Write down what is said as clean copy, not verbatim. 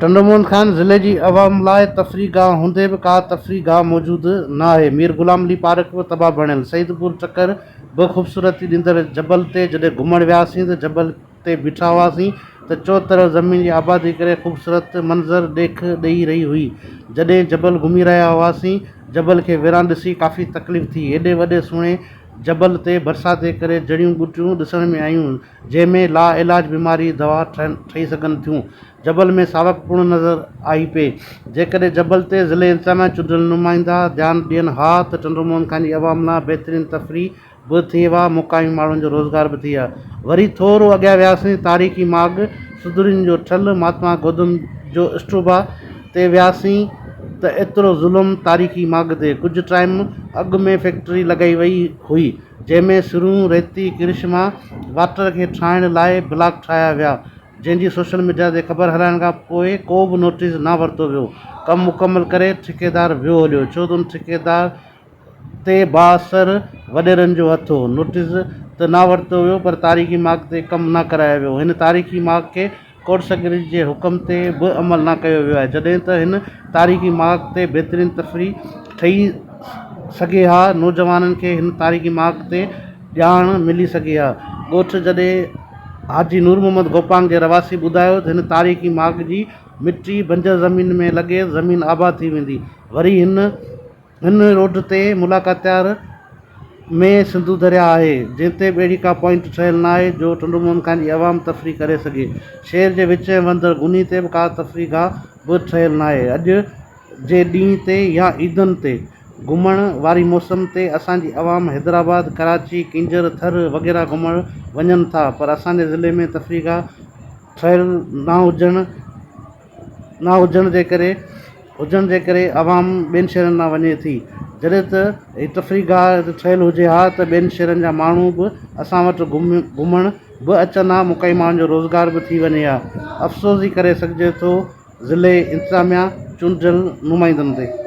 टंडोमोहन खान ज़िले जी अवाम लाइ तफ़री गाह हूंदे बि का तफ़री गाह मौजूदु न आहे। मीर ग़ुलाम अली पार्क बि तबाह बणियल। सईदपुर चकर बि ख़ूबसूरती ॾींदड़ जबल ते जॾहिं घुमण वियासीं त जबल ते बीठा हुआसीं त चो तरफ़ ज़मीन जी आबादी करे ख़ूबसूरत मंज़र ॾेख ॾेई रही हुई। जॾहिं जबल घुमी रहिया हुआसीं जबल खे विरां ॾिसी काफ़ी तकलीफ़ थी। एॾे वॾे सुहिणे जबल ते बरसाति जे करे जड़ियूं ॿूटियूं ॾिसण में आयूं जंहिंमें ला इलाज बीमारी दवा ठही सघनि थियूं। जबल में सावक पुण नज़र आई पे। जेकॾहिं जबल ते ज़िले इंतज़ामिया चूंडियल नुमाइंदा ध्यानु ॾियनि हा त टंडोमोहन खान जी अवाम लाइ बहितरीनु तफ़री बि थी विया, मुक़ामी माण्हुनि जो रोज़गार बि थी विया। वरी थोरो अॻियां वियासीं तारीख़ी माग सुदुरियुनि जो ठल महात्मा गौतम जो स्टूबा ते वियासीं त एतिरो ज़ुल्म तारीख़ी माग ते। कुझु टाइम अॻु में फैक्ट्री लॻाई वई हुई जंहिंमें सिरूं रेती किरिश्मा वाटर खे ठाहिण लाइ ब्लॉक ठाहिया विया, जंहिंजी सोशल मीडिया ते ख़बर हलाइण खां पोइ को बि नोटिस न वरितो वियो। कमु मुकमल करे ठेकेदार वियो हलियो छो त उन ठेकेदार ते बाअसर वॾेरनि जो हथ हो। नोटिस त न वरितो वियो पर तारीख़ी माग ते कमु न करायो वियो। हिन तारीख़ी माग खे कोर्टसगिरी जे हुकम ते बि अमल न कयो वियो आहे। जॾहिं त हिन तारीख़ी माग ते बहितरीनु तफ़री ठही सघे हा, नौजवाननि खे हिन तारीख़ी माग ते ॼाण मिली सघे हा। ॻोठ जॾहिं हाजी नूर मोहम्मद गोपांग जे रवासी ॿुधायो त हिन तारीख़ी माग जी मिटी बंजर ज़मीन में लॻे ज़मीन आबाद थी वेंदी। वरी हिन रोड ते मुलाकातियार में सिंधु दरिया आहे जंहिं ते ॿेड़ी का पॉइंट ठहियल न आहे जो टंडोमोहन खान जी अवाम तफ़री करे सघे। शहर जे विच में वंदड़ गुनी ते बि का तफ़री गाह बि ठहियल न आहे। अॼु जे ॾींहं ते या ईदनि ते घुमण वारी मौसम ते असांजी अवाम हैदराबाद कराची किंजर थर वग़ैरह घुमण वञनि था, पर असांजे ज़िले में तफ़री गाह ठहियल न हुजण जे करे अवाम ॿियनि शहरनि मां वञे थी। जॾहिं त हीअ तफ़री गाह ठहियल हुजे हा त ॿियनि शहरनि जा माण्हू बि असां वटि घुमण बि अचनि हा, मुक़ामी माण्हुनि जो रोज़गार बि थी वञे हा। अफ़सोस ई करे सघिजे थो ज़िले इंतज़ामिया चूंडियल नुमाइंदनि ते।